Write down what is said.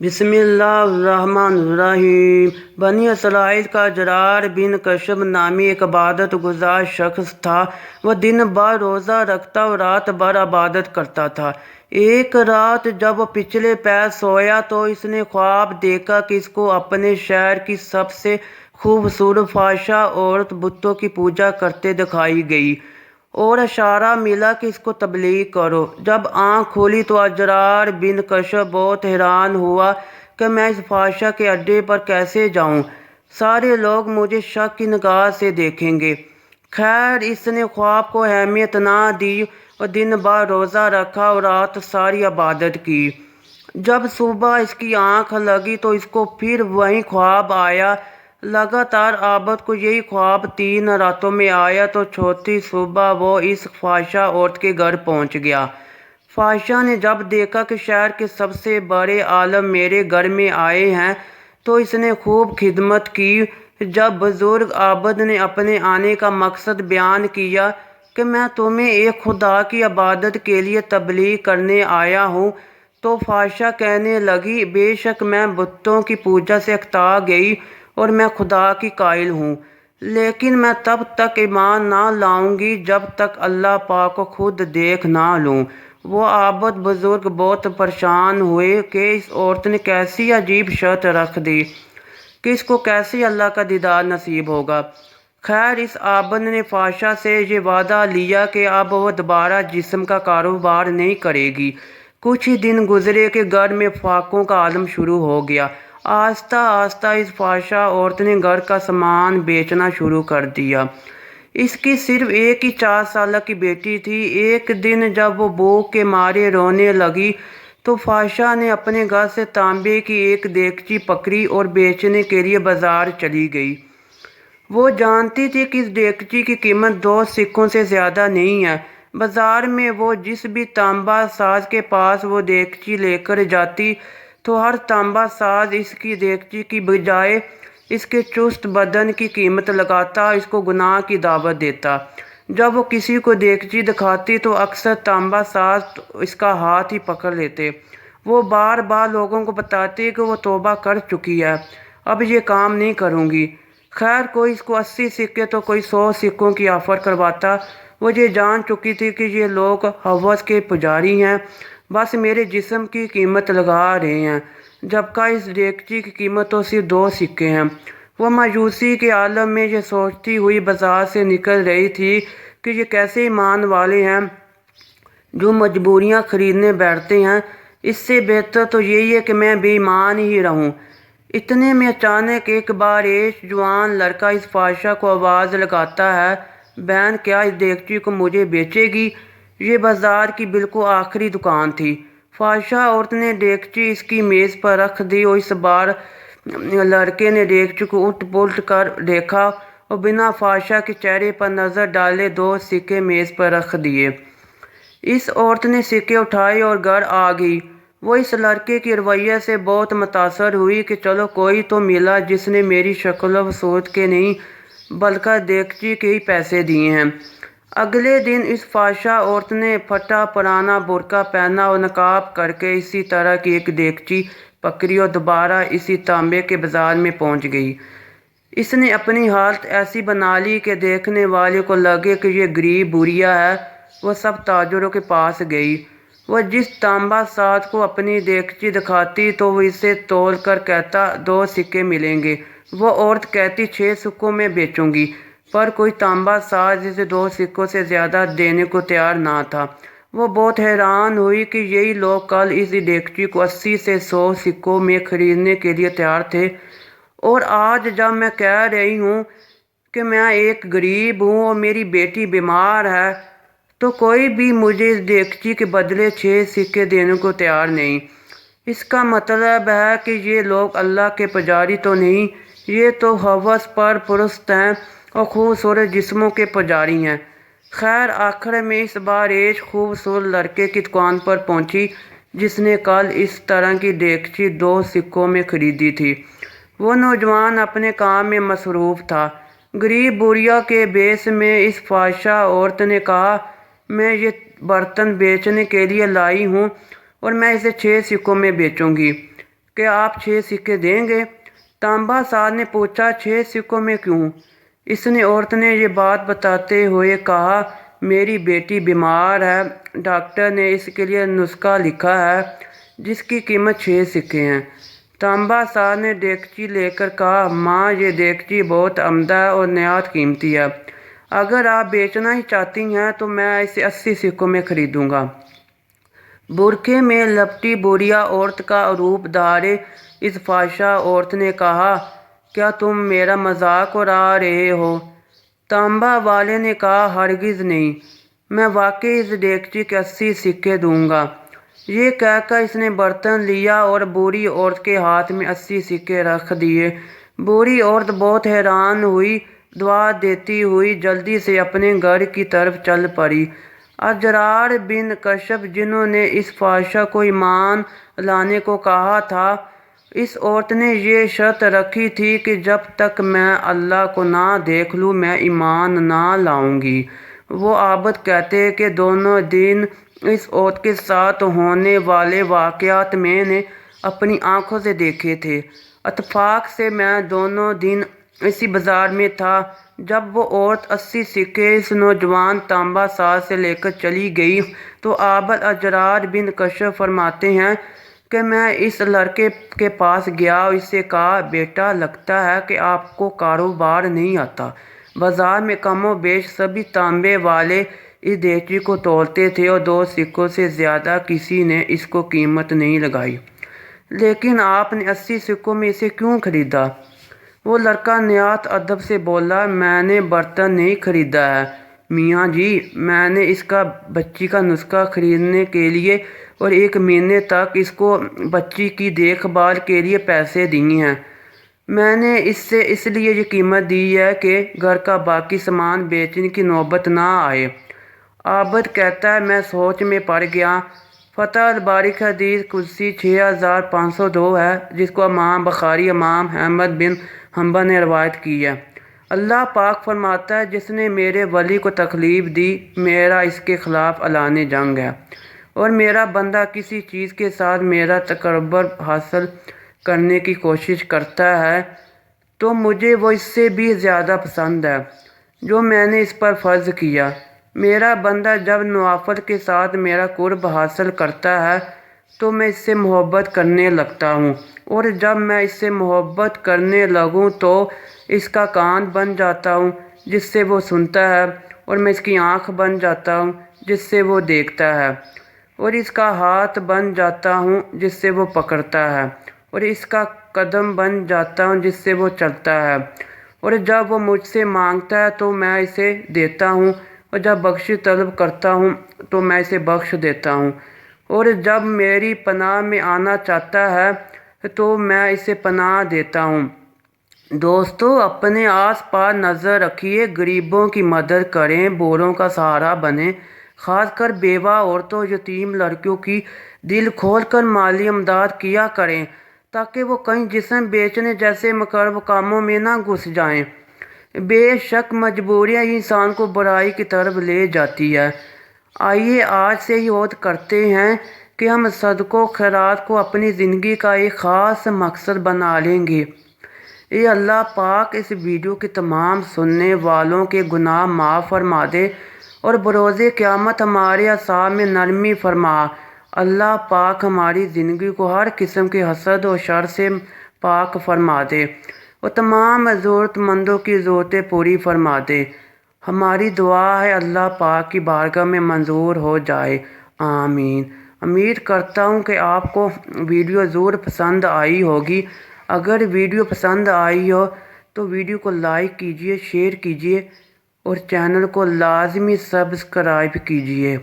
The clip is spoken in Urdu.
بسم اللہ الرحمن الرحیم۔ بنی اسرائیل کا جرار بن کشب نامی ایک عبادت گزار شخص تھا۔ وہ دن بھر روزہ رکھتا اور رات بھر عبادت کرتا تھا۔ ایک رات جب وہ پچھلے پیر سویا تو اس نے خواب دیکھا کہ اس کو اپنے شہر کی سب سے خوبصورت فحشہ عورت بتوں کی پوجا کرتے دکھائی گئی اور اشارہ ملا کہ اس کو تبلیغ کرو۔ جب آنکھ کھلی تو اجرار بن کشب بہت حیران ہوا کہ میں اس فحشہ کے اڈے پر کیسے جاؤں، سارے لوگ مجھے شک کی نگاہ سے دیکھیں گے۔ خیر، اس نے خواب کو اہمیت نہ دی اور دن بھر روزہ رکھا اور رات ساری عبادت کی۔ جب صبح اس کی آنکھ لگی تو اس کو پھر وہی خواب آیا۔ لگاتار عابد کو یہی خواب 3 راتوں میں آیا تو چوتھی صبح وہ اس فحشہ عورت کے گھر پہنچ گیا۔ فحشہ نے جب دیکھا کہ شہر کے سب سے بڑے عالم میرے گھر میں آئے ہیں تو اس نے خوب خدمت کی۔ جب بزرگ عابد نے اپنے آنے کا مقصد بیان کیا کہ میں تمہیں ایک خدا کی عبادت کے لیے تبلیغ کرنے آیا ہوں، تو فحشہ کہنے لگی، بے شک میں بتوں کی پوجا سے اکتا گئی اور میں خدا کی قائل ہوں، لیکن میں تب تک ایمان نہ لاؤں گی جب تک اللہ پاک کو خود دیکھ نہ لوں۔ وہ عابد بزرگ بہت پریشان ہوئے کہ اس عورت نے کیسی عجیب شرط رکھ دی کہ اس کو کیسے اللہ کا دیدار نصیب ہوگا۔ خیر، اس عابد نے فحشہ سے یہ وعدہ لیا کہ اب وہ دوبارہ جسم کا کاروبار نہیں کرے گی۔ کچھ ہی دن گزرے کہ گھر میں فاقوں کا عالم شروع ہو گیا۔ آہستہ آہستہ اس فحشہ عورت نے گھر کا سامان بیچنا شروع کر دیا۔ اس کی صرف ایک ہی 4 سالہ کی بیٹی تھی۔ ایک دن جب وہ بھوک کے مارے رونے لگی تو فحشہ نے اپنے گھر سے تانبے کی ایک دیگچی پکڑی اور بیچنے کے لیے بازار چلی گئی۔ وہ جانتی تھی کہ اس دیگچی کی قیمت 2 سکوں سے زیادہ نہیں ہے۔ بازار میں وہ جس بھی تانبا ساز کے پاس وہ دیگچی لے کر جاتی تو ہر تانبا ساز اس کی دیگچی کی بجائے اس کے چست بدن کی قیمت لگاتا، اس کو گناہ کی دعوت دیتا۔ جب وہ کسی کو دیگچی دکھاتی تو اکثر تانبا ساز اس کا ہاتھ ہی پکڑ لیتے۔ وہ بار بار لوگوں کو بتاتی کہ وہ توبہ کر چکی ہے، اب یہ کام نہیں کروں گی۔ خیر، کوئی اس کو 80 سکے تو کوئی 100 سکوں کی آفر کرواتا۔ وہ یہ جان چکی تھی کہ یہ لوگ ہوس کے پجاری ہیں، بس میرے جسم کی قیمت لگا رہے ہیں، جبکہ اس دیگچی کی قیمت تو صرف 2 سکے ہیں۔ وہ مایوسی کے عالم میں یہ سوچتی ہوئی بازار سے نکل رہی تھی کہ یہ کیسے ایمان والے ہیں جو مجبوریاں خریدنے بیٹھتے ہیں، اس سے بہتر تو یہی ہے کہ میں بے ایمان ہی رہوں۔ اتنے میں اچانک ایک باریش جوان لڑکا اس فحشہ کو آواز لگاتا ہے، بہن کیا اس دیگچی کو مجھے بیچے گی؟ یہ بازار کی بالکل آخری دکان تھی۔ فحشہ عورت نے دیگچی اس کی میز پر رکھ دی اور اس بار لڑکے نے دیگچی کو الٹ پلٹ کر دیکھا اور بنا فحشہ کے چہرے پر نظر ڈالے 2 سکے میز پر رکھ دیے۔ اس عورت نے سکے اٹھائے اور گھر آ گئی۔ وہ اس لڑکے کی رویے سے بہت متاثر ہوئی کہ چلو کوئی تو ملا جس نے میری شکل و صورت کے نہیں بلکہ دیگچی کے ہی پیسے دیے ہیں۔ اگلے دن اس فحشہ عورت نے پھٹا پرانا برقع پہنا اور نقاب کر کے اسی طرح کی ایک دیگچی پکڑی اور دوبارہ اسی تانبے کے بازار میں پہنچ گئی۔ اس نے اپنی حالت ایسی بنا لی کہ دیکھنے والے کو لگے کہ یہ غریب بڑھیا ہے۔ وہ سب تاجروں کے پاس گئی۔ وہ جس تانبا ساز کو اپنی دیگچی دکھاتی تو وہ اسے تول کر کہتا 2 سکے ملیں گے۔ وہ عورت کہتی 6 سکوں میں بیچوں گی، پر کوئی تانبا ساز اسے 2 سکوں سے زیادہ دینے کو تیار نہ تھا۔ وہ بہت حیران ہوئی کہ یہی لوگ کل اس دیگچی کو 80 سے 100 سکوں میں خریدنے کے لیے تیار تھے، اور آج جب میں کہہ رہی ہوں کہ میں ایک غریب ہوں اور میری بیٹی بیمار ہے تو کوئی بھی مجھے اس دیگچی کے بدلے 6 سکے دینے کو تیار نہیں۔ اس کا مطلب ہے کہ یہ لوگ اللہ کے پجاری تو نہیں، یہ تو ہوس پر پرست ہیں اور خوبصورت جسموں کے پجاری ہیں۔ خیر، آخر میں اس باریش خوبصورت لڑکے کی دکان پر پہنچی جس نے کل اس طرح کی دیگچی 2 سکوں میں خریدی تھی۔ وہ نوجوان اپنے کام میں مصروف تھا۔ غریب بڑھیا کے بھیس میں اس فحشہ عورت نے کہا، میں یہ برتن بیچنے کے لیے لائی ہوں اور میں اسے 6 سکوں میں بیچوں گی۔ کہ آپ 6 سکے دیں گے؟ تانبا ساز نے پوچھا 6 سکوں میں کیوں؟ اس نے عورت نے یہ بات بتاتے ہوئے کہا میری بیٹی بیمار ہے، ڈاکٹر نے اس کے لیے نسخہ لکھا ہے جس کی قیمت 6 سکے ہیں۔ تانبا ساز نے دیگچی لے کر کہا ماں یہ دیگچی بہت عمدہ ہے اور نہایت قیمتی ہے، اگر آپ بیچنا ہی چاہتی ہیں تو میں اسے 80 سکوں میں خریدوں گا۔ برقعے میں لپٹی بوڑھیا عورت کا عروپ دھارے اس فاحشہ عورت نے کہا کیا تم میرا مذاق اڑا رہے ہو؟ تانبا والے نے کہا ہرگز نہیں، میں واقعی اس دیگچی کے 80 سکے دوں گا۔ یہ کہہ کر اس نے برتن لیا اور بوڑھی عورت کے ہاتھ میں 80 سکے رکھ دیے۔ بوڑھی عورت بہت حیران ہوئی، دعا دیتی ہوئی جلدی سے اپنے گھر کی طرف چل پڑی۔ اجرار بن کشب جنہوں نے اس فاحشہ کو ایمان لانے کو کہا تھا، اس عورت نے یہ شرط رکھی تھی کہ جب تک میں اللہ کو نہ دیکھ لوں میں ایمان نہ لاؤں گی۔ وہ عابد کہتے ہیں کہ دونوں دن اس عورت کے ساتھ ہونے والے واقعات میں نے اپنی آنکھوں سے دیکھے تھے۔ اتفاق سے میں دونوں دن اسی بازار میں تھا جب وہ عورت 80 سکے اس نوجوان تانبا ساز سے لے کر چلی گئی تو عابد اجرار بن کشب فرماتے ہیں کہ میں اس لڑکے کے پاس گیا اور اس سے کہا بیٹا لگتا ہے کہ آپ کو کاروبار نہیں آتا۔ بازار میں کم و بیش سبھی تانبے والے اس دیگچی کو تولتے تھے اور 2 سکوں سے زیادہ کسی نے اس کو قیمت نہیں لگائی، لیکن آپ نے 80 سکوں میں اسے کیوں خریدا؟ وہ لڑکا نہایت ادب سے بولا میں نے برتن نہیں خریدا ہے میاں جی، میں نے اس کا بچی کا نسخہ خریدنے کے لیے اور 1 مہینے تک اس کو بچی کی دیکھ بھال کے لیے پیسے دیے ہیں۔ میں نے اس سے اس لیے یہ قیمت دی ہے کہ گھر کا باقی سامان بیچنے کی نوبت نہ آئے۔ عابد کہتا ہے میں سوچ میں پڑ گیا۔ فتح الباری کی حدیث قدسی 6502 ہے جس کو امام بخاری امام احمد بن حنبل نے روایت کی ہے۔ اللہ پاک فرماتا ہے جس نے میرے ولی کو تکلیف دی میرا اس کے خلاف اعلان جنگ ہے، اور میرا بندہ کسی چیز کے ساتھ میرا تقرب حاصل کرنے کی کوشش کرتا ہے تو مجھے وہ اس سے بھی زیادہ پسند ہے جو میں نے اس پر فرض کیا۔ میرا بندہ جب نوافل کے ساتھ میرا قرب حاصل کرتا ہے تو میں اس سے محبت کرنے لگتا ہوں، اور جب میں اس سے محبت کرنے لگوں تو اس کا کان بن جاتا ہوں جس سے وہ سنتا ہے، اور میں اس کی آنکھ بن جاتا ہوں جس سے وہ دیکھتا ہے، اور اس کا ہاتھ بن جاتا ہوں جس سے وہ پکڑتا ہے، اور اس کا قدم بن جاتا ہوں جس سے وہ چلتا ہے، اور جب وہ مجھ سے مانگتا ہے تو میں اسے دیتا ہوں، اور جب بخشش طلب کرتا ہوں تو میں اسے بخش دیتا ہوں، اور جب میری پناہ میں آنا چاہتا ہے تو میں اسے پناہ دیتا ہوں۔ دوستو اپنے آس پاس نظر رکھیے، غریبوں کی مدد کریں، بوڑھوں کا سہارا بنیں، خاص کر بیوہ عورتوں یتیم لڑکیوں کی دل کھول کر مالی امداد کیا کریں تاکہ وہ کہیں جسم بیچنے جیسے مکروہ کاموں میں نہ گھس جائیں۔ بے شک مجبوریاں ہی انسان کو برائی کی طرف لے جاتی ہے۔ آئیے آج سے ہی عہد کرتے ہیں کہ ہم صدقہ و خیرات کو اپنی زندگی کا ایک خاص مقصد بنا لیں گے۔ اے اللہ پاک اس ویڈیو کے تمام سننے والوں کے گناہ معاف فرما دے اور بروز قیامت ہمارے اعصاب میں نرمی فرما۔ اللہ پاک ہماری زندگی کو ہر قسم کے حسد و شر سے پاک فرما دے اور تمام ضرورت مندوں کی ضرورتیں پوری فرما دے۔ ہماری دعا ہے اللہ پاک کی بارگاہ میں منظور ہو جائے، آمین۔ امید کرتا ہوں کہ آپ کو ویڈیو ضرور پسند آئی ہوگی۔ اگر ویڈیو پسند آئی ہو تو ویڈیو کو لائک کیجیے، شیئر کیجیے اور چینل کو لازمی سبسکرائب کیجیے۔